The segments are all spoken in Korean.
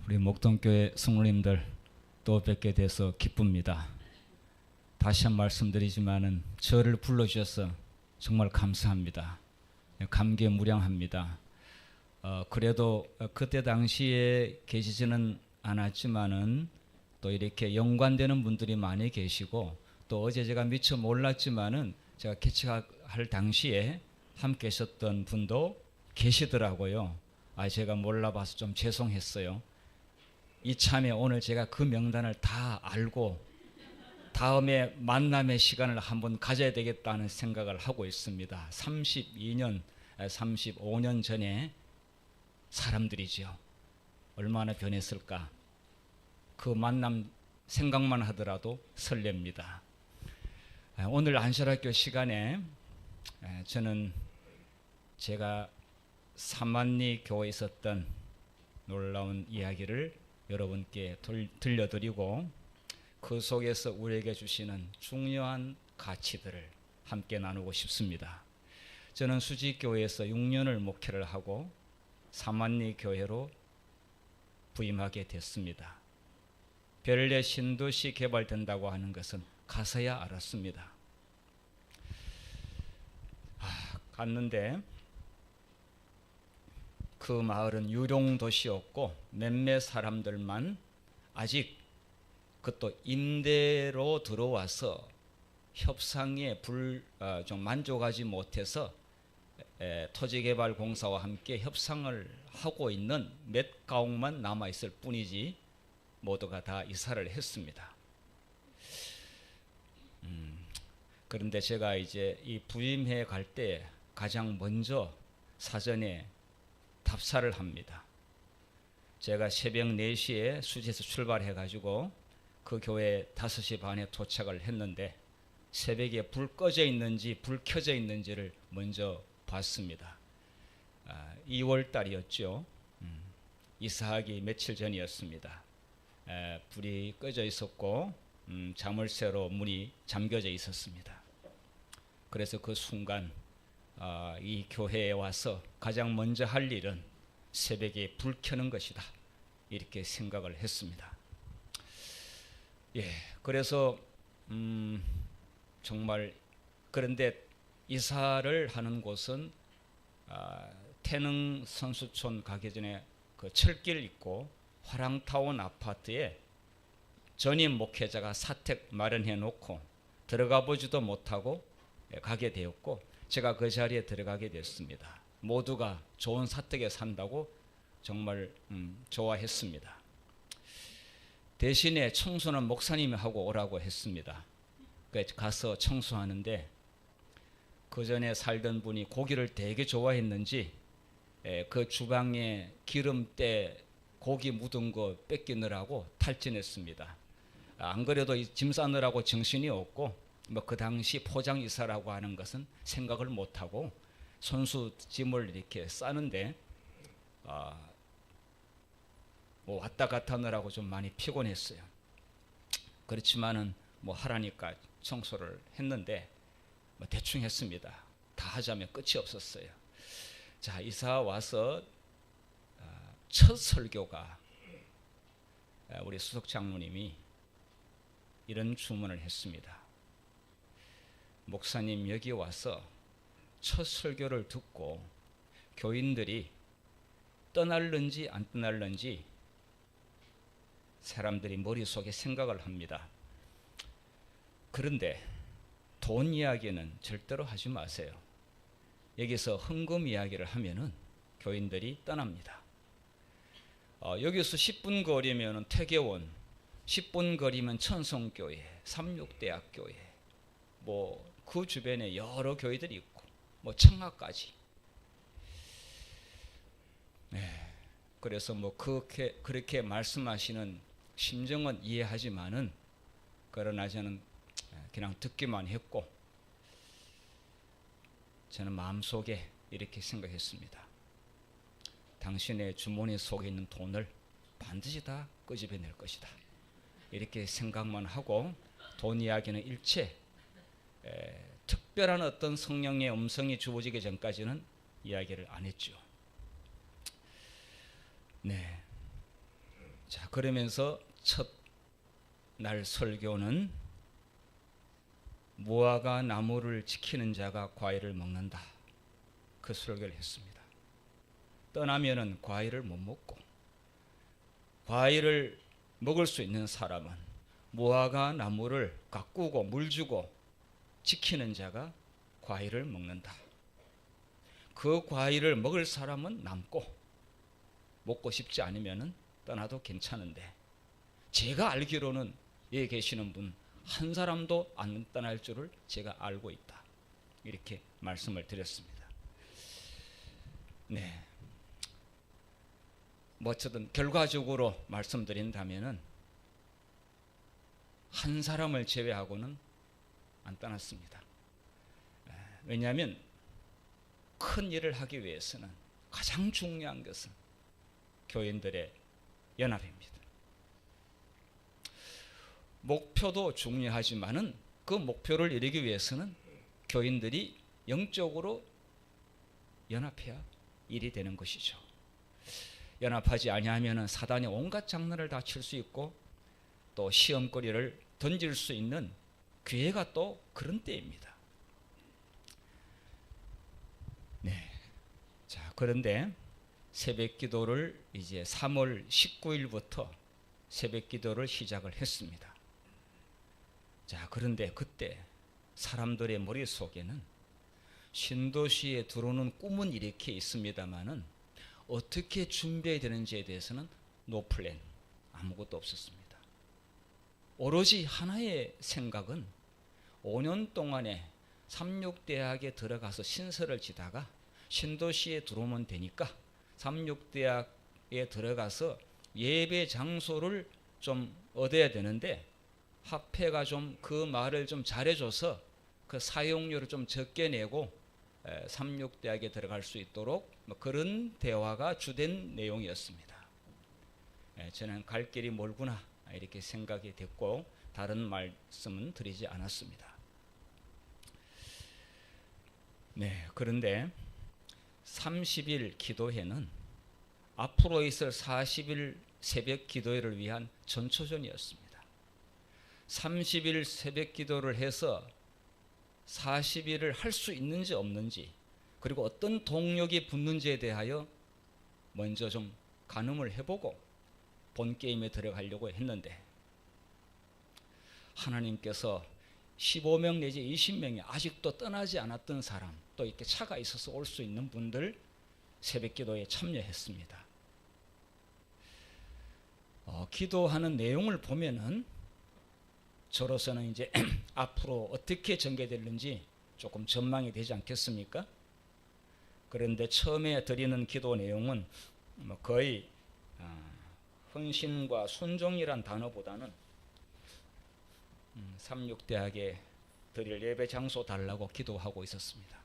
우리 목동교회 성도님들 또 뵙게 돼서 기쁩니다. 다시 한 말씀드리지만은 저를 불러주셔서 정말 감사합니다. 감개무량합니다. 그래도 그때 당시에 계시지는 않았지만은 또 이렇게 연관되는 분들이 많이 계시고, 또 어제 제가 미처 몰랐지만은 제가 개척할 당시에 함께 계셨던 분도 계시더라고요. 제가 몰라봐서 좀 죄송했어요. 이참에 오늘 제가 그 명단을 다 알고 다음에 만남의 시간을 한번 가져야 되겠다는 생각을 하고 있습니다. 32년, 35년 전에 사람들이지요. 얼마나 변했을까. 그 만남 생각만 하더라도 설렙니다. 오늘 안실학교 시간에 저는 제가 사만리 교회에 있었던 놀라운 이야기를 여러분께 들려드리고, 그 속에서 우리에게 주시는 중요한 가치들을 함께 나누고 싶습니다. 저는 수지교회에서 6년을 목회를 하고 사만리 교회로 부임하게 됐습니다. 별내 신도시 개발된다고 하는 것은 가서야 알았습니다. 갔는데 그 마을은 유령도시였고 몇몇 사람들만 아직 그것도 임대로 들어와서 협상에 좀 만족하지 못해서 토지개발공사와 함께 협상을 하고 있는 몇 가옥만 남아있을 뿐이지 모두가 다 이사를 했습니다. 그런데 제가 이제 이 부임해 갈 때 가장 먼저 사전에 답사를 합니다. 제가 새벽 4시에 수지에서 출발해 가지고 그 교회 5시 반에 도착을 했는데, 새벽에 불 꺼져 있는지 불 켜져 있는지를 먼저 봤습니다. 2월 달이었죠. 이사하기 며칠 전이었습니다. 불이 꺼져 있었고 자물쇠로 문이 잠겨져 있었습니다. 그래서 그 순간 이 교회에 와서 가장 먼저 할 일은 새벽에 불 켜는 것이다, 이렇게 생각을 했습니다. 그래서 정말, 그런데 이사를 하는 곳은 태릉 선수촌 가기 전에 그 철길 있고 화랑타운 아파트에 전임 목회자가 사택 마련해 놓고 들어가 보지도 못하고 가게 되었고, 제가 그 자리에 들어가게 됐습니다. 모두가 좋은 사택에 산다고 정말 좋아했습니다. 대신에 청소는 목사님이 하고 오라고 했습니다. 그래서 가서 청소하는데, 그 전에 살던 분이 고기를 되게 좋아했는지 그 주방에 기름때 고기 묻은 거 뺏기느라고 탈진했습니다. 안 그래도 짐 싸느라고 정신이 없고, 그 당시 포장이사라고 하는 것은 생각을 못하고 손수 짐을 이렇게 싸는데 왔다 갔다 하느라고 좀 많이 피곤했어요. 그렇지만은 하라니까 청소를 했는데 대충 했습니다. 다 하자면 끝이 없었어요. 자, 이사 와서 첫 설교가 우리 수석 장로님이 이런 주문을 했습니다. 목사님, 여기 와서 첫 설교를 듣고 교인들이 떠날는지 안 떠날는지 사람들이 머릿속에 생각을 합니다. 그런데 돈 이야기는 절대로 하지 마세요. 여기서 헌금 이야기를 하면은 교인들이 떠납니다. 여기서 10분 거리면 태계원, 10분 거리면 천성교회, 삼육대학교회, 그 주변에 여러 교회들이 있고 청하까지. 그래서 그렇게 말씀하시는 심정은 이해하지만은, 그러나 저는 그냥 듣기만 했고, 저는 마음속에 이렇게 생각했습니다. 당신의 주머니 속에 있는 돈을 반드시 다 끄집어낼 것이다, 이렇게 생각만 하고 돈 이야기는 일체 특별한 어떤 성령의 음성이 주어지기 전까지는 이야기를 안 했죠. 네. 그러면서 첫 날 설교는 무화과 나무를 지키는 자가 과일을 먹는다. 그 설교를 했습니다. 떠나면은 과일을 못 먹고, 과일을 먹을 수 있는 사람은 무화과 나무를 가꾸고 물 주고 지키는 자가 과일을 먹는다. 그 과일을 먹을 사람은 남고, 먹고 싶지 않으면 떠나도 괜찮은데, 제가 알기로는 여기 계시는 분 한 사람도 안 떠날 줄을 제가 알고 있다. 이렇게 말씀을 드렸습니다. 네. 뭐 어쨌든 결과적으로 말씀드린다면은 한 사람을 제외하고는 안 떠났습니다. 왜냐하면 큰 일을 하기 위해서는 가장 중요한 것은 교인들의 연합입니다. 목표도 중요하지만은 그 목표를 이루기 위해서는 교인들이 영적으로 연합해야 일이 되는 것이죠. 연합하지 아니하면은 사단이 온갖 장난을 다 칠 수 있고 또 시험거리를 던질 수 있는 기회가 또 그런 때입니다. 네. 자, 그런데 새벽 기도를 이제 3월 19일부터 새벽 기도를 시작을 했습니다. 자, 그런데 그때 사람들의 머릿속에는 신도시에 들어오는 꿈은 이렇게 있습니다만은 어떻게 준비해야 되는지에 대해서는 노플랜, 아무것도 없었습니다. 오로지 하나의 생각은 5년 동안에 삼육대학에 들어가서 신설을 지다가 신도시에 들어오면 되니까 삼육대학에 들어가서 예배 장소를 좀 얻어야 되는데 학회가 좀 그 말을 좀 잘해줘서 그 사용료를 좀 적게 내고 삼육대학에 들어갈 수 있도록 뭐 그런 대화가 주된 내용이었습니다. 저는 갈 길이 멀구나 이렇게 생각이 됐고 다른 말씀은 드리지 않았습니다. 네, 그런데 30일 기도회는 앞으로 있을 40일 새벽 기도회를 위한 전초전이었습니다. 30일 새벽 기도를 해서 40일을 할 수 있는지 없는지, 그리고 어떤 동력이 붙는지에 대하여 먼저 좀 가늠을 해보고 본 게임에 들어가려고 했는데, 하나님께서 15명 내지 20명이 아직도 떠나지 않았던 사람, 또 이렇게 차가 있어서 올 수 있는 분들 새벽 기도에 참여했습니다. 기도하는 내용을 보면은 저로서는 이제 앞으로 어떻게 전개될는지 조금 전망이 되지 않겠습니까? 그런데 처음에 드리는 기도 내용은 거의 헌신과 순종이란 단어보다는 삼육대학에 드릴 예배 장소 달라고 기도하고 있었습니다.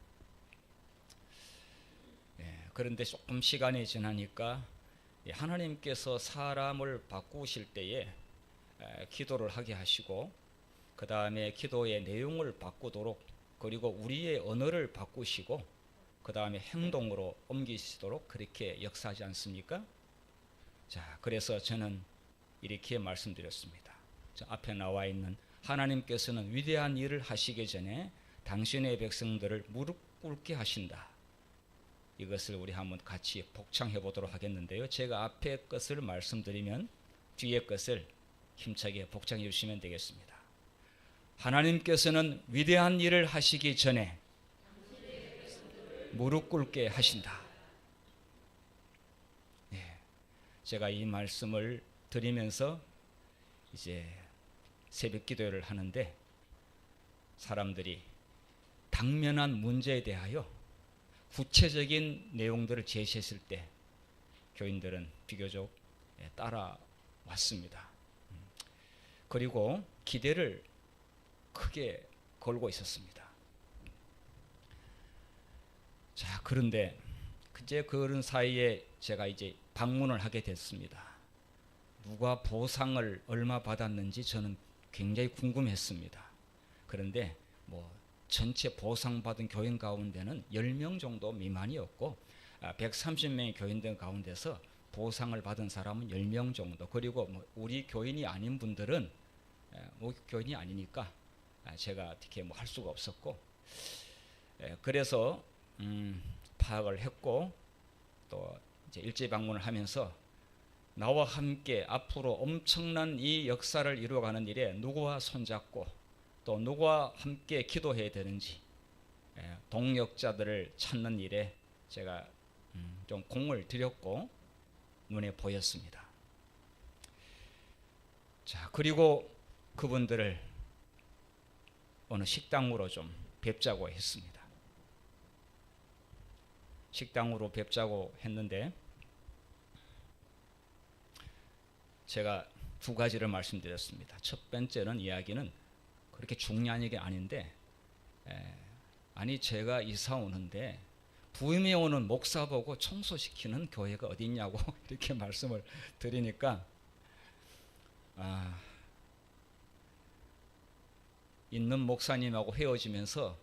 그런데 조금 시간이 지나니까 하나님께서 사람을 바꾸실 때에 기도를 하게 하시고, 그 다음에 기도의 내용을 바꾸도록, 그리고 우리의 언어를 바꾸시고, 그 다음에 행동으로 옮기시도록 그렇게 역사하지 않습니까? 자, 그래서 저는 이렇게 말씀드렸습니다. 저 앞에 나와 있는 하나님께서는 위대한 일을 하시기 전에 당신의 백성들을 무릎 꿇게 하신다. 이것을 우리 한번 같이 복창해 보도록 하겠는데요. 제가 앞에 것을 말씀드리면 뒤에 것을 힘차게 복창해 주시면 되겠습니다. 하나님께서는 위대한 일을 하시기 전에 무릎 꿇게 하신다. 네, 제가 이 말씀을 드리면서 이제 새벽 기도를 하는데 사람들이 당면한 문제에 대하여 구체적인 내용들을 제시했을 때 교인들은 비교적 따라왔습니다. 그리고 기대를 크게 걸고 있었습니다. 자, 그런데 이제 그런 사이에 제가 이제 방문을 하게 됐습니다. 누가 보상을 얼마 받았는지 저는 굉장히 궁금했습니다. 그런데 뭐 전체 보상받은 교인 가운데는 10명 정도 미만이었고 130명의 교인들 가운데서 보상을 받은 사람은 10명 정도. 그리고 뭐 우리 교인이 아닌 분들은 뭐 교인이 아니니까 제가 어떻게 뭐 할 수가 없었고, 그래서 파악을 했고, 또 이제 일제 방문을 하면서 나와 함께 앞으로 엄청난 이 역사를 이루어가는 일에 누구와 손잡고 또 누구와 함께 기도해야 되는지 동역자들을 찾는 일에 제가 좀 공을 들였고 눈에 보였습니다. 자, 그리고 그분들을 어느 식당으로 좀 뵙자고 했습니다. 식당으로 뵙자고 했는데 제가 두 가지를 말씀드렸습니다. 첫 번째는 이야기는 그렇게 중요한 얘기 아닌데, 아니 제가 이사 오는데 부임해 오는 목사 보고 청소시키는 교회가 어디 있냐고 이렇게 말씀을 드리니까 있는 목사님하고 헤어지면서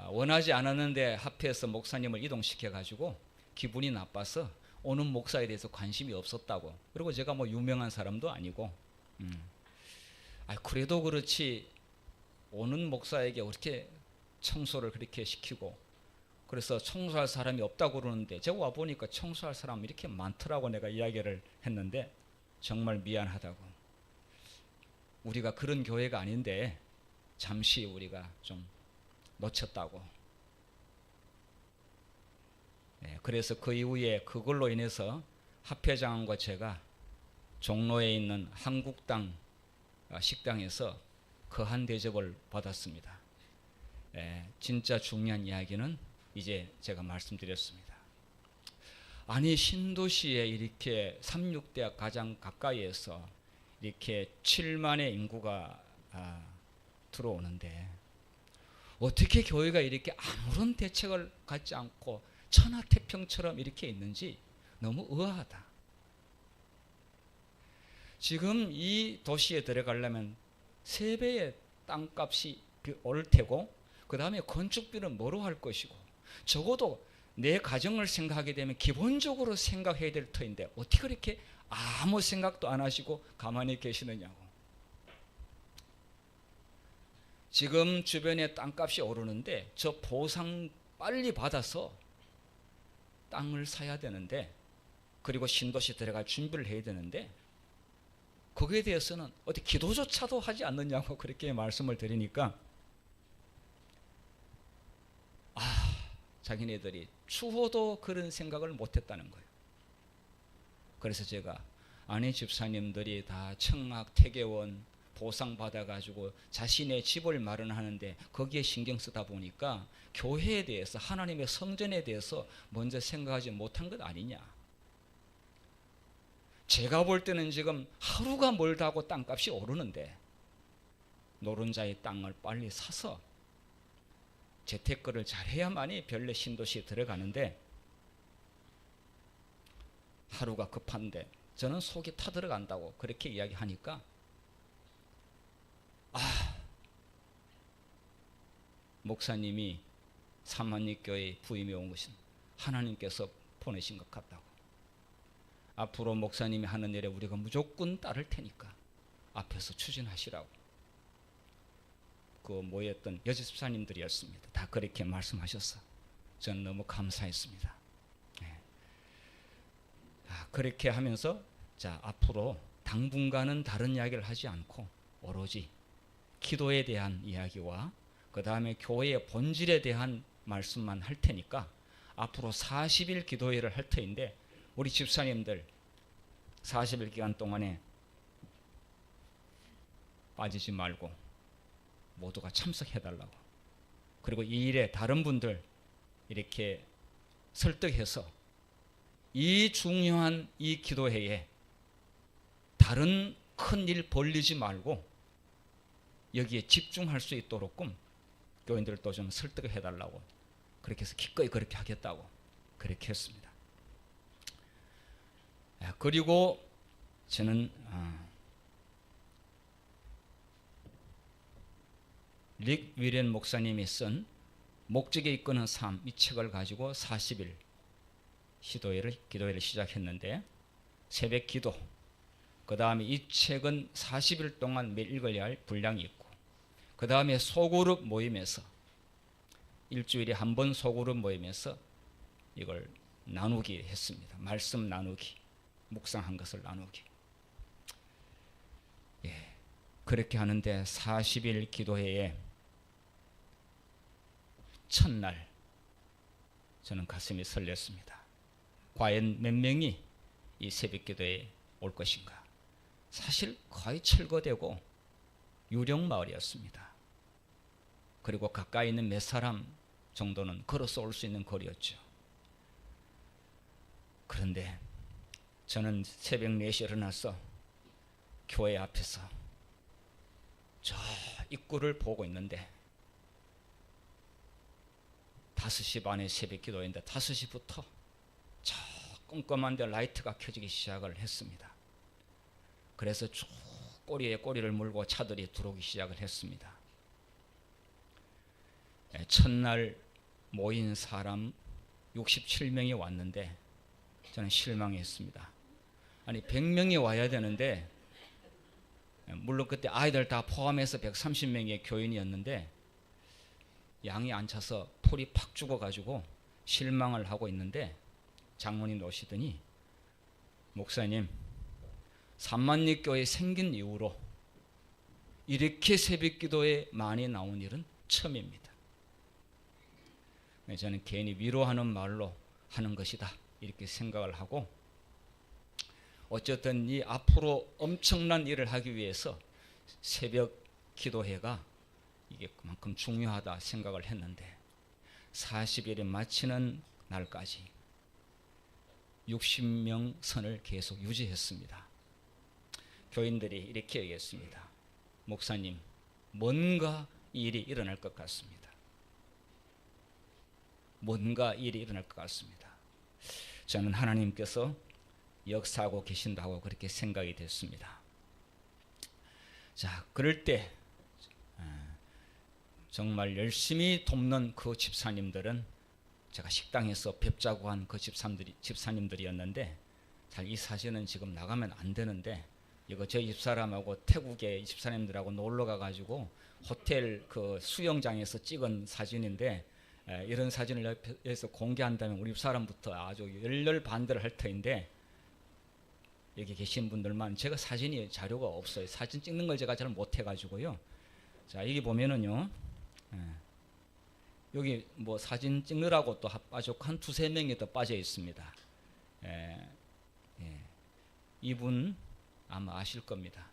원하지 않았는데 합해서 목사님을 이동시켜 가지고 기분이 나빠서 오는 목사에 대해서 관심이 없었다고. 그리고 제가 뭐 유명한 사람도 아니고 그래도 그렇지 오는 목사에게 어떻게 청소를 그렇게 시키고, 그래서 청소할 사람이 없다고 그러는데 제가 와보니까 청소할 사람이 이렇게 많더라고. 내가 이야기를 했는데 정말 미안하다고. 우리가 그런 교회가 아닌데 잠시 우리가 좀 놓쳤다고. 그래서 그 이후에 그걸로 인해서 합회장과 제가 종로에 있는 한국당 식당에서 거한 대접을 받았습니다. 진짜 중요한 이야기는 이제 제가 말씀드렸습니다. 아니 신도시에 이렇게 36대학 가장 가까이에서 이렇게 7만의 인구가 들어오는데 어떻게 교회가 이렇게 아무런 대책을 갖지 않고 천하태평처럼 이렇게 있는지 너무 의아하다. 지금 이 도시에 들어가려면 3배의 땅값이 올 테고, 그 다음에 건축비는 뭐로 할 것이고, 적어도 내 가정을 생각하게 되면 기본적으로 생각해야 될 터인데 어떻게 그렇게 아무 생각도 안 하시고 가만히 계시느냐고. 지금 주변에 땅값이 오르는데 저 보상 빨리 받아서 땅을 사야 되는데, 그리고 신도시 들어갈 준비를 해야 되는데 거기에 대해서는 어디 기도조차도 하지 않느냐고 그렇게 말씀을 드리니까 자기네들이 추호도 그런 생각을 못했다는 거예요. 그래서 제가 아내 집사님들이 다 청학, 태계원 보상받아가지고 자신의 집을 마련하는데 거기에 신경 쓰다 보니까 교회에 대해서, 하나님의 성전에 대해서 먼저 생각하지 못한 것 아니냐. 제가 볼 때는 지금 하루가 멀다고 땅값이 오르는데 노른자의 땅을 빨리 사서 재테크를 잘해야만이 별내 신도시에 들어가는데 하루가 급한데 저는 속이 타들어간다고 그렇게 이야기하니까 목사님이 사만리교회 부임해 온 것은 하나님께서 보내신 것 같다고. 앞으로 목사님이 하는 일에 우리가 무조건 따를 테니까 앞에서 추진하시라고. 그 모였던 여집사님들이었습니다. 다 그렇게 말씀하셔서 저는 너무 감사했습니다. 그렇게 하면서 자, 앞으로 당분간은 다른 이야기를 하지 않고 오로지 기도에 대한 이야기와 그 다음에 교회의 본질에 대한 말씀만 할 테니까 앞으로 40일 기도회를 할 터인데 우리 집사님들 40일 기간 동안에 빠지지 말고 모두가 참석해달라고. 그리고 이 일에 다른 분들 이렇게 설득해서 이 중요한 이 기도회에 다른 큰 일 벌리지 말고 여기에 집중할 수 있도록끔 교인들도 좀 설득을 해달라고. 그렇게 해서 기꺼이 그렇게 하겠다고 그렇게 했습니다. 그리고 저는 릭 위렌 목사님이 쓴 목적에 이끄는 삶, 이 책을 가지고 40일 기도회를 시작했는데 새벽 기도, 그 다음에 이 책은 40일 동안 매일 읽어야 할 분량이 있고, 그 다음에 소그룹 모임에서 일주일에 한 번 소그룹 모임에서 이걸 나누기 했습니다. 말씀 나누기, 묵상한 것을 나누기. 예, 그렇게 하는데 40일 기도회에 첫날 저는 가슴이 설렜습니다. 과연 몇 명이 이 새벽 기도에 올 것인가. 사실 거의 철거되고 유령 마을이었습니다. 그리고 가까이 있는 몇 사람 정도는 걸어서 올 수 있는 거리였죠. 그런데 저는 새벽 4시에 일어나서 교회 앞에서 저 입구를 보고 있는데 5시 반에 새벽 기도인데 5시부터 저 꼼꼼한데 라이트가 켜지기 시작을 했습니다. 그래서 쭉 꼬리에 꼬리를 물고 차들이 들어오기 시작을 했습니다. 첫날 모인 사람 67명이 왔는데 저는 실망했습니다. 아니 100명이 와야 되는데, 물론 그때 아이들 다 포함해서 130명의 교인이었는데 양이 안 차서 풀이 팍 죽어가지고 실망을 하고 있는데, 장모님 오시더니 목사님, 삼만리교회 생긴 이후로 이렇게 새벽기도에 많이 나온 일은 처음입니다. 저는 괜히 위로하는 말로 하는 것이다 이렇게 생각을 하고, 어쨌든 이 앞으로 엄청난 일을 하기 위해서 새벽 기도회가 이게 그만큼 중요하다 생각을 했는데, 40일에 마치는 날까지 60명 선을 계속 유지했습니다. 교인들이 이렇게 얘기했습니다. 목사님, 뭔가 일이 일어날 것 같습니다. 뭔가 일이 일어날 것 같습니다. 저는 하나님께서 역사하고 계신다고 그렇게 생각이 됐습니다. 자, 그럴 때 정말 열심히 돕는 그 집사님들은 제가 식당에서 뵙자고 한 그 집사님들이었는데, 잘 이 사진은 지금 나가면 안 되는데, 이거 저희 집사람하고 태국의 집사님들하고 놀러 가가지고 호텔 그 수영장에서 찍은 사진인데, 이런 사진을 여기서 공개한다면 우리 집사람부터 아주 열렬 반대를 할 터인데, 여기 계신 분들만, 제가 사진이 자료가 없어요. 사진 찍는 걸 제가 잘 못해가지고요. 자, 여기 보면은요, 여기 뭐 사진 찍느라고 또 빠졌고 한 2~3명이 더 빠져 있습니다. 이분 아마 아실 겁니다.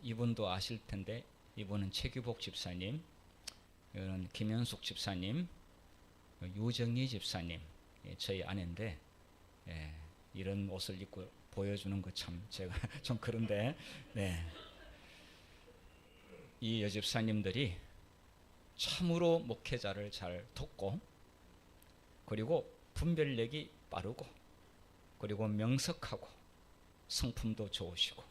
이분도 아실 텐데, 이분은 최규복 집사님, 이거는 김현숙 집사님, 유정희 집사님, 저희 아내인데, 이런 옷을 입고 보여주는 거 참 제가 좀 그런데, 이 여집사님들이 참으로 목회자를 잘 돕고, 그리고 분별력이 빠르고, 그리고 명석하고, 성품도 좋으시고,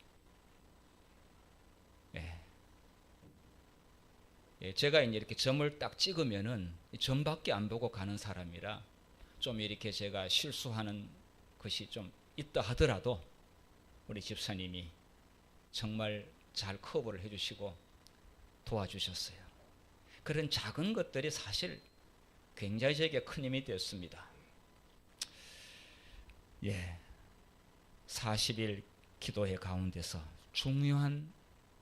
제가 이제 이렇게 점을 딱 찍으면은 점밖에 안 보고 가는 사람이라 좀 이렇게 제가 실수하는 것이 좀 있다 하더라도 우리 집사님이 정말 잘 커버를 해주시고 도와주셨어요. 그런 작은 것들이 사실 굉장히 저에게 큰 힘이 되었습니다. 40일 기도회 가운데서 중요한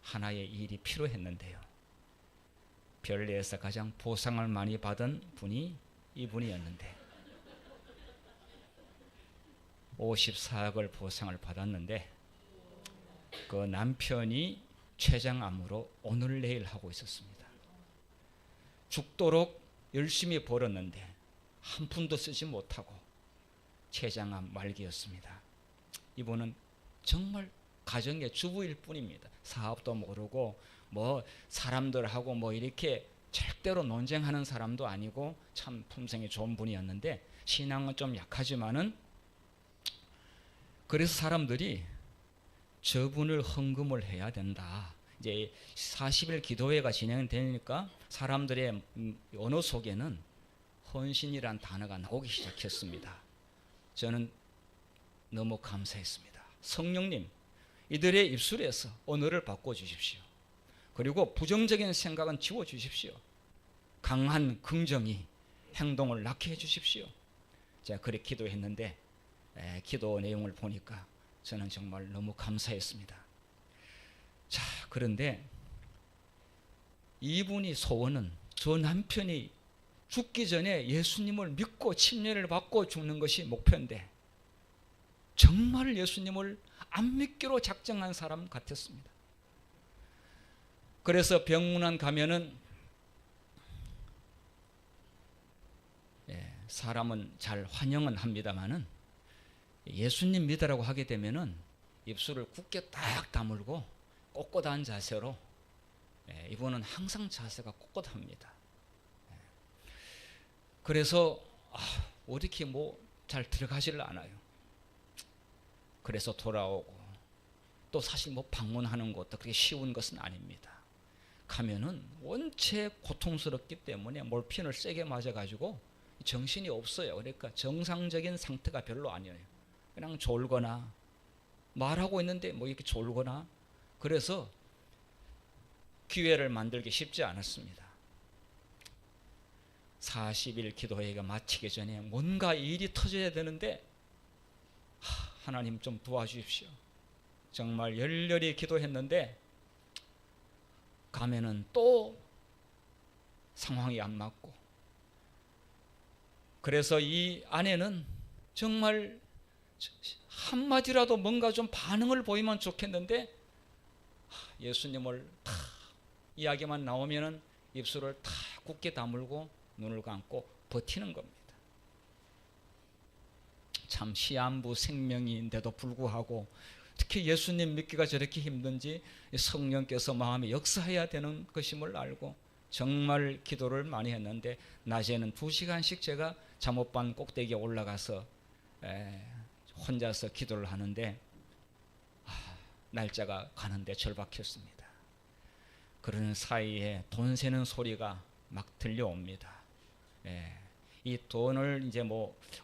하나의 일이 필요했는데요. 별내에서 가장 보상을 많이 받은 분이 이분이었는데, 54억을 보상을 받았는데, 그 남편이 췌장암으로 오늘 내일 하고 있었습니다. 죽도록 열심히 벌었는데 한 푼도 쓰지 못하고 췌장암 말기였습니다. 이분은 정말 가정의 주부일 뿐입니다. 사업도 모르고 뭐 사람들하고 뭐 이렇게 절대로 논쟁하는 사람도 아니고 참 품성이 좋은 분이었는데, 신앙은 좀 약하지만은, 그래서 사람들이 저분을 헌금을 해야 된다. 이제 40일 기도회가 진행되니까 사람들의 언어 속에는 헌신이란 단어가 나오기 시작했습니다. 저는 너무 감사했습니다. 성령님, 이들의 입술에서 언어를 바꿔주십시오. 그리고 부정적인 생각은 지워주십시오. 강한 긍정이 행동을 낳게 해주십시오. 제가 그렇게 기도했는데 기도 내용을 보니까 저는 정말 너무 감사했습니다. 자, 그런데 이분이 소원은 저 남편이 죽기 전에 예수님을 믿고 침례를 받고 죽는 것이 목표인데 정말 예수님을 안 믿기로 작정한 사람 같았습니다. 그래서 병문안 가면은 사람은 잘 환영은 합니다만은 예수님 믿으라고 하게 되면은 입술을 굳게 딱 다물고 꼿꼿한 자세로 이분은 항상 자세가 꼿꼿합니다. 그래서 어떻게 잘 들어가질 않아요. 그래서 돌아오고 또 사실 방문하는 것도 그렇게 쉬운 것은 아닙니다. 가면은 원체 고통스럽기 때문에 몰핀을 세게 맞아가지고 정신이 없어요. 그러니까 정상적인 상태가 별로 아니에요. 그냥 졸거나 말하고 있는데 이렇게 졸거나 그래서 기회를 만들기 쉽지 않았습니다. 40일 기도회가 마치기 전에 뭔가 일이 터져야 되는데 하나님 좀 도와주십시오. 정말 열렬히 기도했는데 가면은 또 상황이 안 맞고 그래서 이 아내는 정말 한마디라도 뭔가 좀 반응을 보이면 좋겠는데 예수님을 다 이야기만 나오면은 입술을 다 굳게 다물고 눈을 감고 버티는 겁니다. 참 시한부 생명인데도 불구하고 특히 예수님 믿기가 저렇게 힘든지 성령께서 마음에 역사해야 되는 것임을 알고 정말 기도를 많이 했는데 낮에는 2시간씩 제가 잠옷반 꼭대기에 올라가서 혼자서 기도를 하는데 날짜가 가는데 절박했습니다. 그러는 사이에 돈 세는 소리가 막 들려옵니다. 이 돈을 이제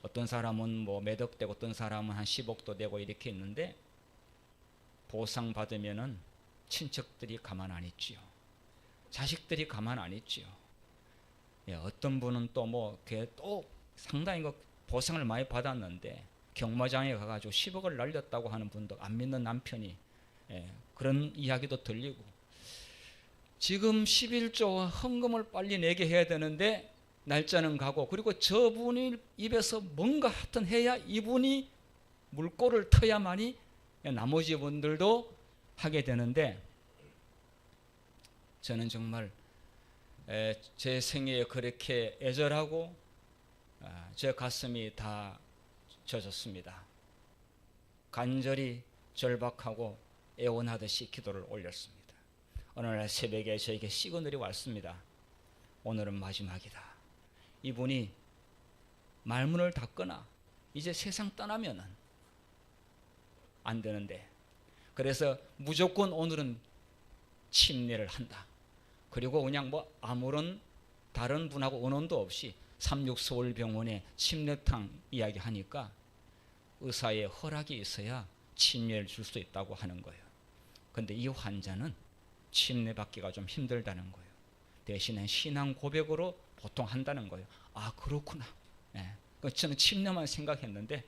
어떤 사람은 몇억 되고 어떤 사람은 한 10억도 되고 이렇게 있는데 보상 받으면은 친척들이 가만 안 있지요. 자식들이 가만 안 있지요. 어떤 분은 또 상당히 보상을 많이 받았는데 경마장에 가가지고 10억을 날렸다고 하는 분도 안 믿는 남편이 그런 이야기도 들리고 지금 11조와 헌금을 빨리 내게 해야 되는데 날짜는 가고 그리고 저분이 입에서 뭔가 하여튼 해야 이분이 물꼬를 터야만이 나머지 분들도 하게 되는데 저는 정말 제 생애에 그렇게 애절하고 제 가슴이 다 젖었습니다. 간절히 절박하고 애원하듯이 기도를 올렸습니다. 어느 날 새벽에 저에게 시그널이 왔습니다. 오늘은 마지막이다. 이분이 말문을 닫거나 이제 세상 떠나면은 안 되는데 그래서 무조건 오늘은 침례를 한다. 그리고 그냥 아무런 다른 분하고 의논도 없이 삼육서울병원에 침례탕 이야기하니까 의사의 허락이 있어야 침례를 줄 수 있다고 하는 거예요. 그런데 이 환자는 침례 받기가 좀 힘들다는 거예요. 대신에 신앙 고백으로 보통 한다는 거예요. 아, 그렇구나. 저는 침례만 생각했는데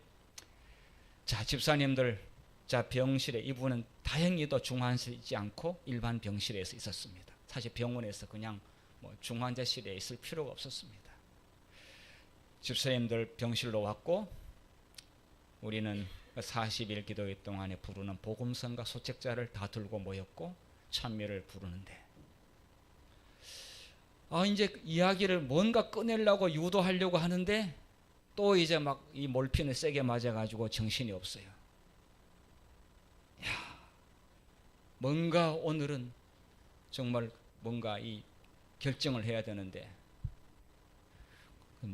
자, 집사님들 병실에 이분은 다행히도 중환자이지 않고 일반 병실에서 있었습니다. 사실 병원에서 그냥 중환자실에 있을 필요가 없었습니다. 집사님들 병실로 왔고 우리는 40일 기도회 동안에 부르는 복음성가 소책자를 다 들고 모였고 찬미를 부르는데 이제 이야기를 뭔가 꺼내려고 유도하려고 하는데 또 이제 이 몰핀을 세게 맞아가지고 정신이 없어요. 뭔가 오늘은 정말 뭔가 이 결정을 해야 되는데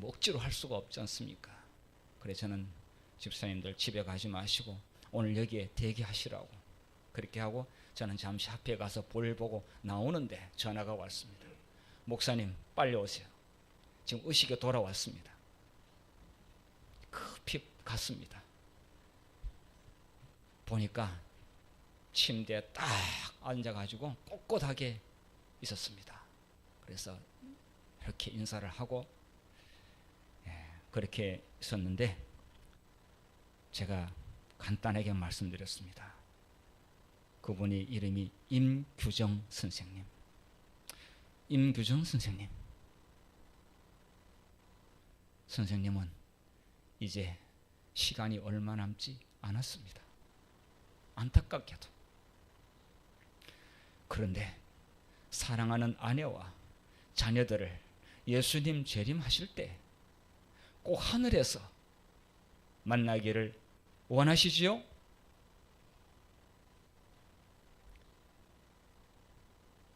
억지로 할 수가 없지 않습니까? 그래서 저는 집사님들 집에 가지 마시고 오늘 여기에 대기하시라고 그렇게 하고 저는 잠시 앞에 가서 볼 보고 나오는데 전화가 왔습니다. 목사님 빨리 오세요. 지금 의식이 돌아왔습니다. 급히 갔습니다. 보니까 침대에 딱 앉아가지고 꼿꼿하게 있었습니다. 그래서 이렇게 인사를 하고 그렇게 있었는데 제가 간단하게 말씀드렸습니다. 그분이 이름이 임규정 선생님. 임규정 선생님. 선생님은 이제 시간이 얼마 남지 않았습니다. 안타깝게도. 그런데 사랑하는 아내와 자녀들을 예수님 재림하실 때 꼭 하늘에서 만나기를 원하시지요?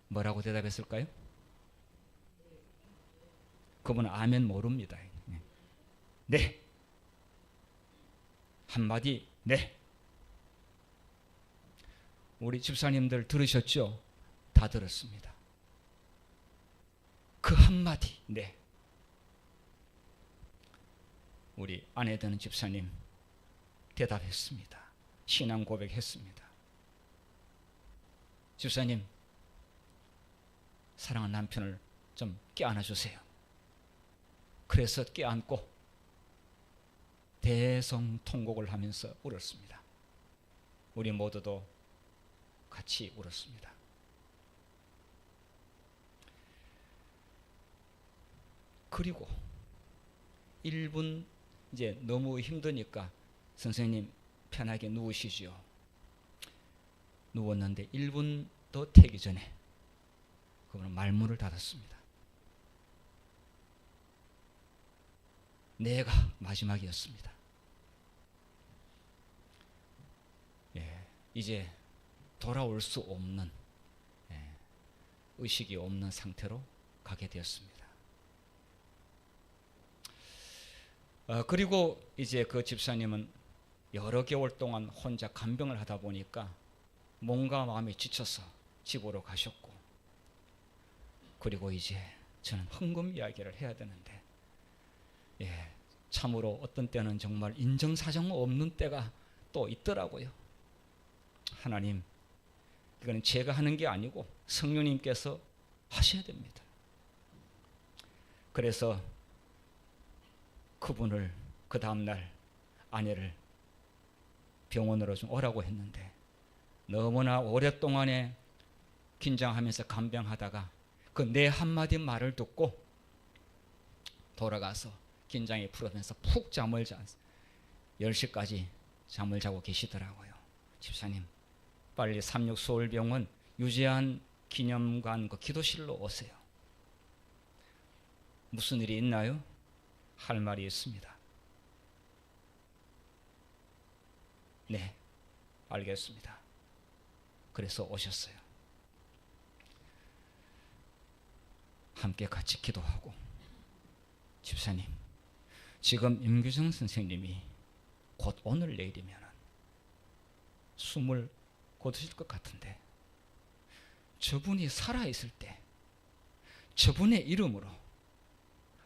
뭐라고 대답했을까요? 그분은 아멘 모릅니다. 네. 한마디 네. 우리 집사님들 들으셨죠? 다 들었습니다. 그 한마디 네. 우리 아내 되는 집사님 대답했습니다. 신앙 고백했습니다. 집사님, 사랑하는 남편을 좀 껴안아 주세요. 그래서 껴안고 대성통곡을 하면서 울었습니다. 우리 모두도 같이 울었습니다. 그리고 1분 이제 너무 힘드니까 선생님 편하게 누우시죠. 누웠는데 1분 더 태기 전에 그분은 말문을 닫았습니다. 내가 마지막이었습니다. 이제 돌아올 수 없는 의식이 없는 상태로 가게 되었습니다. 그리고 이제 그 집사님은 여러 개월 동안 혼자 간병을 하다 보니까 몸과 마음이 지쳐서 집으로 가셨고, 그리고 이제 저는 헌금 이야기를 해야 되는데 참으로 어떤 때는 정말 인정사정 없는 때가 또 있더라고요. 하나님, 이거는 제가 하는 게 아니고 성령님께서 하셔야 됩니다. 그래서 그분을 그 다음날 아내를 병원으로 좀 오라고 했는데 너무나 오랫동안에 긴장하면서 간병하다가 그 내 한마디 말을 듣고 돌아가서 긴장이 풀어면서 푹 잠을 자 10시까지 잠을 자고 계시더라고요. 집사님, 빨리 삼육서울병원 유재한 기념관 그 기도실로 오세요. 무슨 일이 있나요? 할 말이 있습니다. 네, 알겠습니다. 그래서 오셨어요. 함께 같이 기도하고, 집사님, 지금 임규정 선생님이 곧 오늘 내일이면 숨을 거두실 것 같은데 저분이 살아있을 때 저분의 이름으로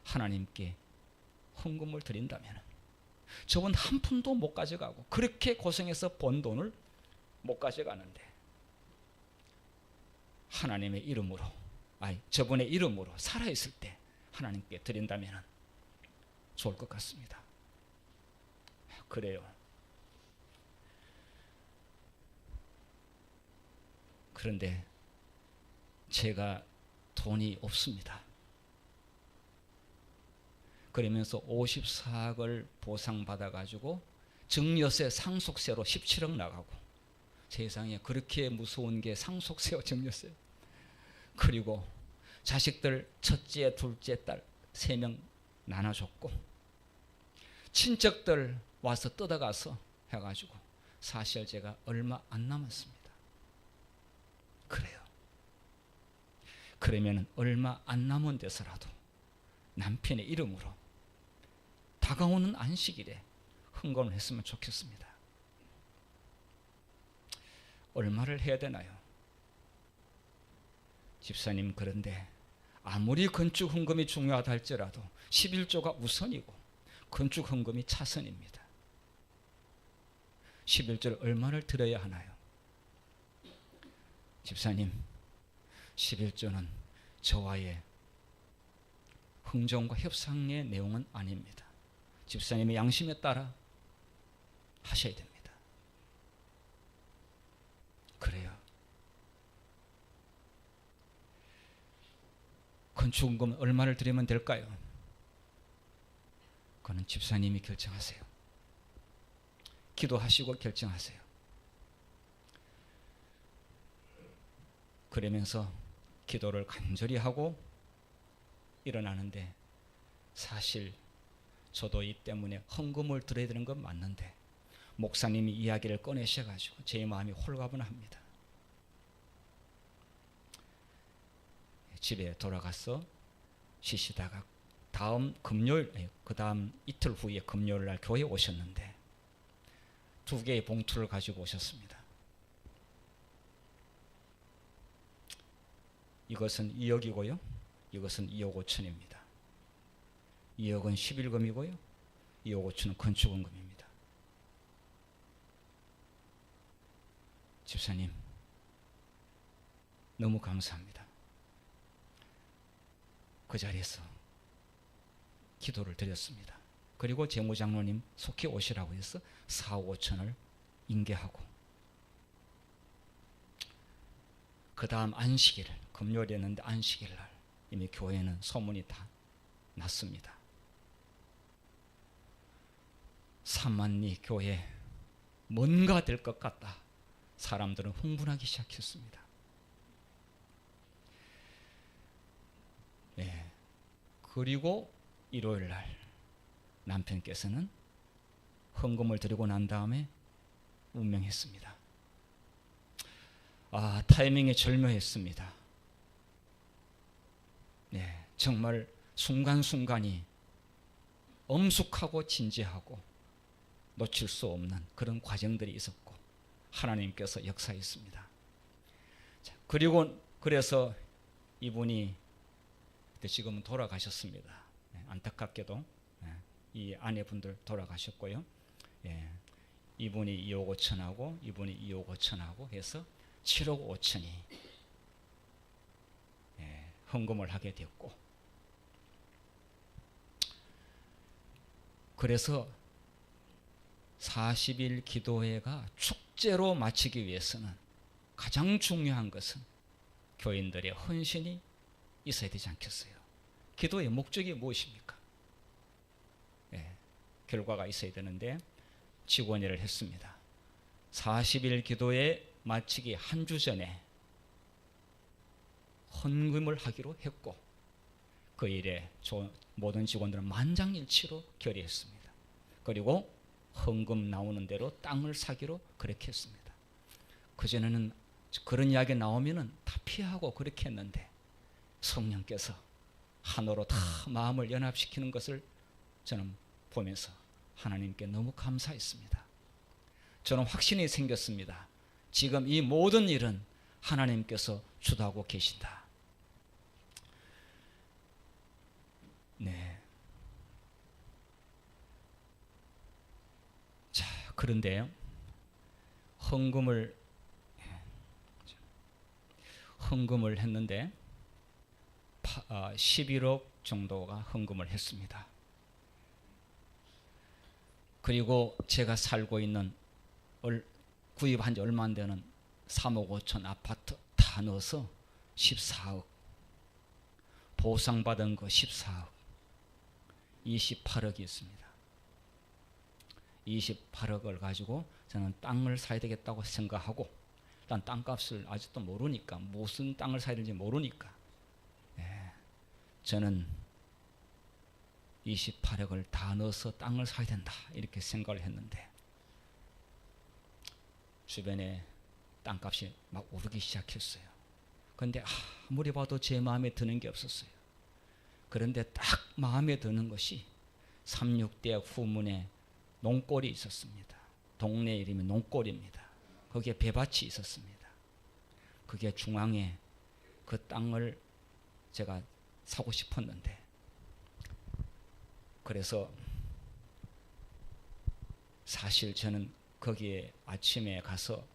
하나님께 헌금을 드린다면 저분 한 푼도 못 가져가고 그렇게 고생해서 번 돈을 못 가져가는데 하나님의 이름으로, 저분의 이름으로 살아있을 때 하나님께 드린다면 좋을 것 같습니다. 그래요. 그런데 제가 돈이 없습니다. 그러면서 54억을 보상받아가지고 증여세 상속세로 17억 나가고, 세상에 그렇게 무서운 게 상속세와 증여세. 그리고 자식들 첫째, 둘째, 딸 3명 나눠줬고, 친척들 와서 뜯어가서 해가지고 사실 제가 얼마 안 남았습니다. 그래요. 그러면 얼마 안 남은 데서라도 남편의 이름으로 다가오는 안식일에 헌금을 했으면 좋겠습니다. 얼마를 해야 되나요? 집사님, 그런데 아무리 건축 헌금이 중요하다 할지라도 11조가 우선이고 건축 헌금이 차선입니다. 11조를 얼마를 드려야 하나요? 집사님, 11조는 저와의 흥정과 협상의 내용은 아닙니다. 집사님의 양심에 따라 하셔야 됩니다. 그래요. 건축금 얼마를 드리면 될까요? 그건 집사님이 결정하세요. 기도하시고 결정하세요. 그러면서 기도를 간절히 하고 일어나는데, 사실 저도 이 때문에 헌금을 드려야 되는 건 맞는데 목사님이 이야기를 꺼내셔가지고 제 마음이 홀가분합니다. 집에 돌아가서 쉬시다가 다음 금요일, 그 다음 이틀 후에 금요일 날 교회에 오셨는데 2개의 봉투를 가지고 오셨습니다. 이것은 2억이고요. 이것은 2억 5천입니다. 2억은 11금이고요. 2억 5천은 건축원금입니다. 집사님, 너무 감사합니다. 그 자리에서 기도를 드렸습니다. 그리고 재무장로님 속히 오시라고 해서 4억 5천을 인계하고, 그 다음 안식일, 금요일이었는데 안식일 날 이미 교회는 소문이 다 났습니다. 삼만리 교회 뭔가 될 것 같다. 사람들은 흥분하기 시작했습니다. 네. 그리고 일요일 날 남편께서는 헌금을 드리고 난 다음에 운명했습니다. 타이밍이 절묘했습니다. 네, 정말 순간순간이 엄숙하고 진지하고 놓칠 수 없는 그런 과정들이 있었고 하나님께서 역사했습니다. 그리고 그래서 이분이 지금은 돌아가셨습니다. 안타깝게도 이 아내분들 돌아가셨고요. 이분이 2억 5천하고 이분이 2억 5천하고 해서 7억 5천이 헌금을 하게 됐고, 그래서 40일 기도회가 축제로 마치기 위해서는 가장 중요한 것은 교인들의 헌신이 있어야 되지 않겠어요? 기도의 목적이 무엇입니까? 결과가 있어야 되는데 직원회를 했습니다. 40일 기도회 마치기 한 주 전에 헌금을 하기로 했고, 그 일에 모든 직원들은 만장일치로 결의했습니다. 그리고 헌금 나오는 대로 땅을 사기로 그렇게 했습니다. 그전에는 그런 이야기 나오면은 다 피하고 그렇게 했는데 성령께서 하나로 다 마음을 연합시키는 것을 저는 보면서 하나님께 너무 감사했습니다. 저는 확신이 생겼습니다. 지금 이 모든 일은 하나님께서 주도하고 계신다. 네. 자, 그런데 헌금을 했는데 11억 정도가 헌금을 했습니다. 그리고 제가 살고 있는 구입한 지 얼마 안 되는 3억 5천 아파트 다 넣어서 14억, 보상받은 거 14억, 28억이 있습니다. 28억을 가지고 저는 땅을 사야 되겠다고 생각하고, 일단 땅값을 아직도 모르니까, 무슨 땅을 사야 되는지 모르니까 저는 28억을 다 넣어서 땅을 사야 된다 이렇게 생각을 했는데, 주변에 땅값이 막 오르기 시작했어요. 그런데 아무리 봐도 제 마음에 드는 게 없었어요. 그런데 딱 마음에 드는 것이 36대 후문에 농골이 있었습니다. 동네 이름이 농골입니다. 거기에 벼밭이 있었습니다. 그게 중앙에 그 땅을 제가 사고 싶었는데, 그래서 사실 저는 거기에 아침에 가서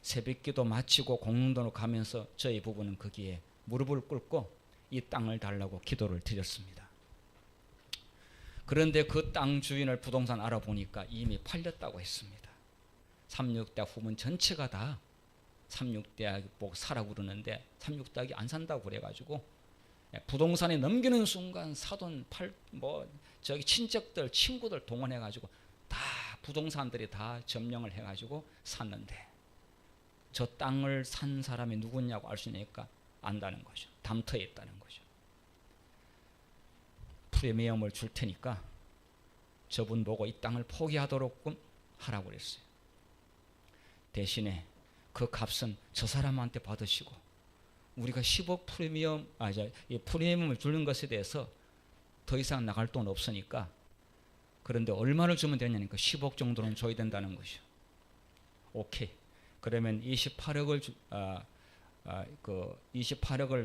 새벽기도 마치고 공릉도로 가면서 저희 부부는 거기에 무릎을 꿇고 이 땅을 달라고 기도를 드렸습니다. 그런데 그 땅 주인을 부동산 알아보니까 이미 팔렸다고 했습니다. 삼육대학 후문 전체가 다 삼육대학 꼭 사라고 그러는데 삼육대학이 안 산다고 그래가지고 부동산에 넘기는 순간 사돈 저기 친척들 친구들 동원해가지고 다 부동산들이 다 점령을 해가지고 샀는데 저 땅을 산 사람이 누구냐고 알 수 있으니까 안다는 거죠. 담터에 있다는 거죠. 프리미엄을 줄 테니까 저분 보고 이 땅을 포기하도록 하라고 그랬어요. 대신에 그 값은 저 사람한테 받으시고 우리가 10억 프리미엄을 주는 것에 대해서 더 이상 나갈 돈 없으니까 그런데 얼마를 주면 되냐니까 10억 정도는 줘야 된다는 것이죠. 오케이. 그러면 28억을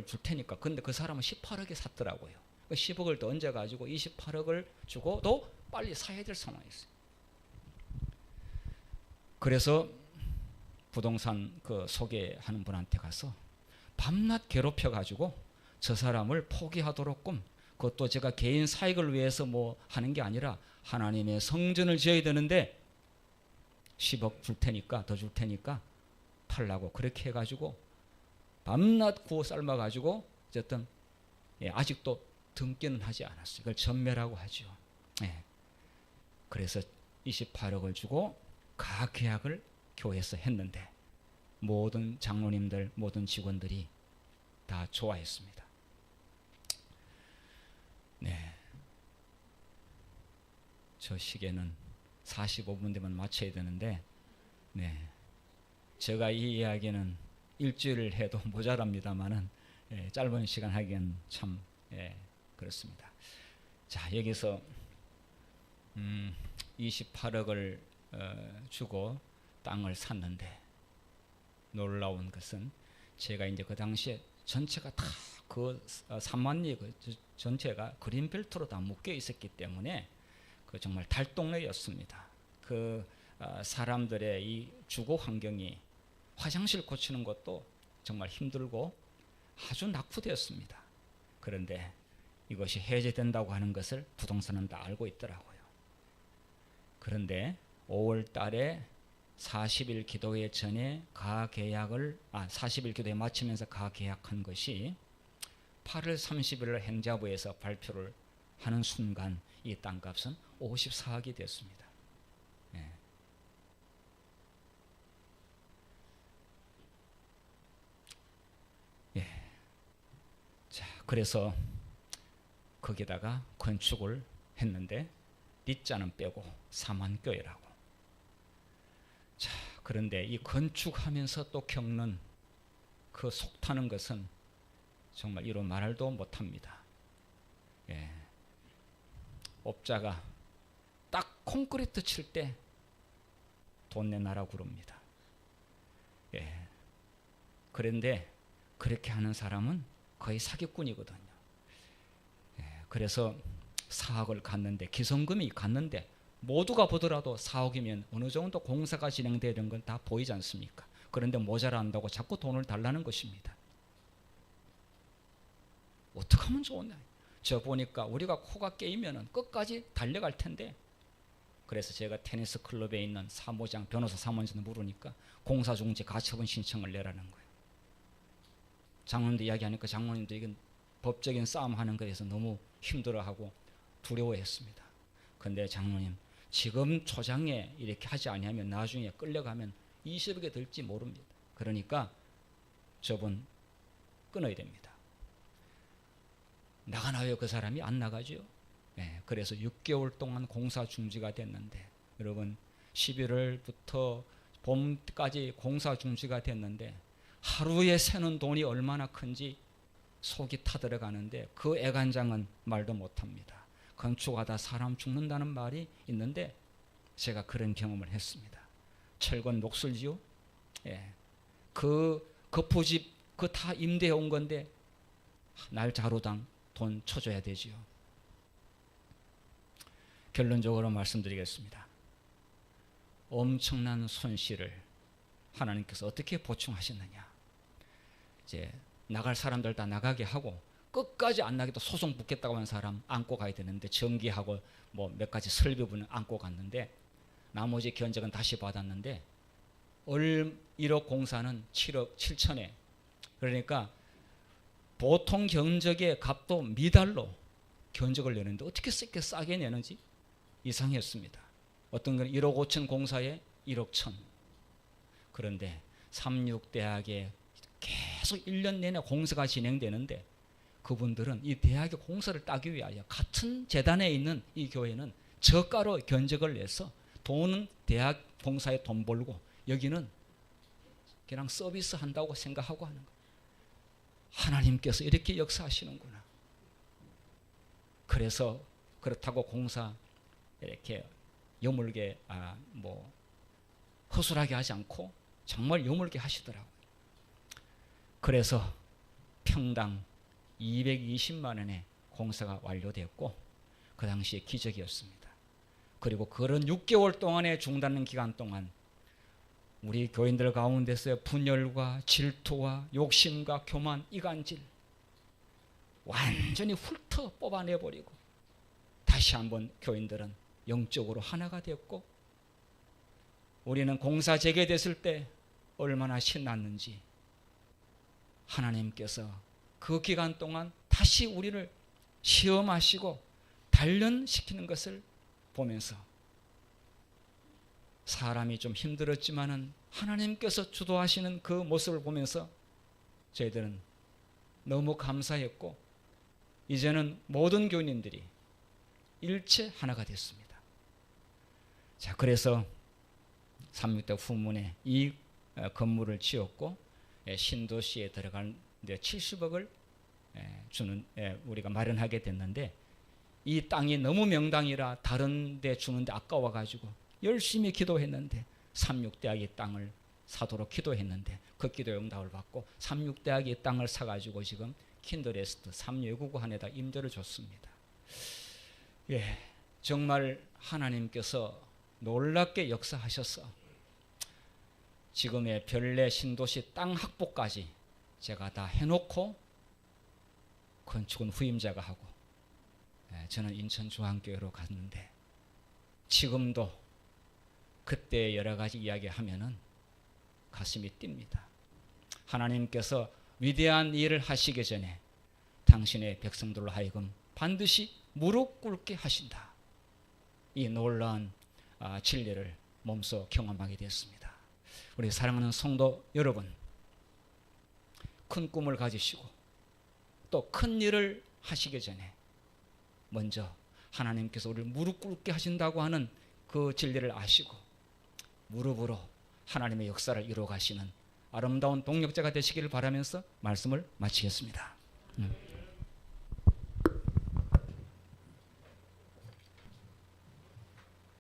줄 테니까. 근데 그 사람은 18억에 샀더라고요. 10억을 더 얹어가지고 28억을 주고도 빨리 사야 될 상황이었어요. 그래서 부동산 소개하는 분한테 가서 밤낮 괴롭혀가지고 저 사람을 포기하도록 그것도 제가 개인 사익을 위해서 하는 게 아니라 하나님의 성전을 지어야 되는데 10억 줄 테니까 더 줄 테니까 팔라고 그렇게 해가지고 밤낮 구워 삶아가지고 어쨌든 아직도 등기는 하지 않았어요. 그걸 전매라고 하죠. 그래서 28억을 주고 가계약을 교회에서 했는데 모든 장로님들 모든 직원들이 다 좋아했습니다. 저 시계는 45분 되면 마쳐야 되는데 제가 이 이야기는 일주일을 해도 모자랍니다만은 짧은 시간 하기엔 참 그렇습니다. 자, 여기서 28억을 주고 땅을 샀는데 놀라운 것은 제가 이제 그 당시에 전체가 다 그 3만 리 전체가 그린벨트로 다 묶여 있었기 때문에 그 정말 달동네였습니다. 그 사람들의 이 주거 환경이 화장실 고치는 것도 정말 힘들고 아주 낙후되었습니다. 그런데 이것이 해제된다고 하는 것을 부동산은 다 알고 있더라고요. 그런데 5월 달에 40일 기도회 전에 가계약을 40일 기도회 마치면서 가계약한 것이 8월 30일 행자부에서 발표를 하는 순간 이 땅값은 54억이 됐습니다. 자, 그래서 거기다가 건축을 했는데 뒷자는 빼고 사만교회라고. 자, 그런데 이 건축하면서 또 겪는 그 속타는 것은 정말 이루 말도 못합니다. 업자가 딱 콘크리트 칠 때 돈 내놔라고 그럽니다. 그런데 그렇게 하는 사람은 거의 사기꾼이거든요. 그래서 4억을 갔는데 기성금이 갔는데 모두가 보더라도 4억이면 어느 정도 공사가 진행되는 건 다 보이지 않습니까? 그런데 모자란다고 자꾸 돈을 달라는 것입니다. 어떻게 하면 좋냐? 저 보니까 우리가 코가 깨이면 끝까지 달려갈 텐데. 그래서 제가 테니스 클럽에 있는 사무장, 변호사 사무장한테 물으니까 공사중지 가처분 신청을 내라는 거예요. 장로님도 이야기하니까 장로님도 이건 법적인 싸움하는 거에서 너무 힘들어하고 두려워했습니다. 근데 장로님, 지금 초장에 이렇게 하지 아니하면 나중에 끌려가면 20억에 들지 모릅니다. 그러니까 저분 끊어야 됩니다. 나가나요? 그 사람이 안 나가죠. 그래서 6개월 동안 공사 중지가 됐는데, 여러분 11월부터 봄까지 공사 중지가 됐는데 하루에 새는 돈이 얼마나 큰지 속이 타들어가는데 그 애간장은 말도 못합니다. 건축하다 사람 죽는다는 말이 있는데 제가 그런 경험을 했습니다. 철근 녹슬지요. 그 거푸집 그 다 임대해 온 건데 날짜로당 돈 쳐줘야 되지요. 결론적으로 말씀드리겠습니다. 엄청난 손실을 하나님께서 어떻게 보충하셨느냐. 이제 나갈 사람들 다 나가게 하고 끝까지 안 나게도 소송 붙겠다고 하는 사람 안고 가야 되는데 전기하고 뭐 몇 가지 설비분은 안고 갔는데 나머지 견적은 다시 받았는데 1억 공사는 7억 7천에 그러니까 보통 견적의 값도 미달로 견적을 내는데 어떻게 이렇게 싸게 내는지 이상했습니다. 어떤 건 1억 5천 공사에 1억 1천. 그런데 삼육대학에 계속 1년 내내 공사가 진행되는데 그분들은 이 대학의 공사를 따기 위하여 같은 재단에 있는 이 교회는 저가로 견적을 내서 돈은 대학 공사에 돈 벌고 여기는 그냥 서비스 한다고 생각하고 하는 거예요. 하나님께서 이렇게 역사하시는구나. 그래서 그렇다고 공사 이렇게 여물게 허술하게 하지 않고 정말 여물게 하시더라고요. 그래서 평당 220만 원의 공사가 완료되었고 그 당시에 기적이었습니다. 그리고 그런 6개월 동안의 중단 기간 동안 우리 교인들 가운데서 분열과 질투와 욕심과 교만, 이간질 완전히 훑어 뽑아내버리고 다시 한번 교인들은 영적으로 하나가 되었고 우리는 공사 재개됐을 때 얼마나 신났는지 하나님께서 그 기간 동안 다시 우리를 시험하시고 단련시키는 것을 보면서 사람이 좀 힘들었지만은 하나님께서 주도하시는 그 모습을 보면서 저희들은 너무 감사했고 이제는 모든 교인들이 일체 하나가 됐습니다. 자, 그래서 삼육대 후문에 이 건물을 지었고 신도시에 들어가는데 70억을 주는 우리가 마련하게 됐는데 이 땅이 너무 명당이라 다른 데 주는데 아까워가지고 열심히 기도했는데 삼육대학이 땅을 사도록 기도했는데 그 기도 응답을 받고 삼육대학이 땅을 사가지고 지금 킨더레스트 3외국어 한에다 임대를 줬습니다. 정말 하나님께서 놀랍게 역사하셔서 지금의 별내 신도시 땅 확보까지 제가 다 해놓고 건축은 후임자가 하고 저는 인천중앙교회로 갔는데 지금도 그때 여러 가지 이야기하면은 가슴이 뜁니다. 하나님께서 위대한 일을 하시기 전에 당신의 백성들로 하여금 반드시 무릎 꿇게 하신다. 이 놀라운 진리를 몸소 경험하게 되었습니다. 우리 사랑하는 성도 여러분, 큰 꿈을 가지시고 또 큰 일을 하시기 전에 먼저 하나님께서 우리를 무릎 꿇게 하신다고 하는 그 진리를 아시고 무릎으로 하나님의 역사를 이루어 가시는 아름다운 동력자가 되시기를 바라면서 말씀을 마치겠습니다.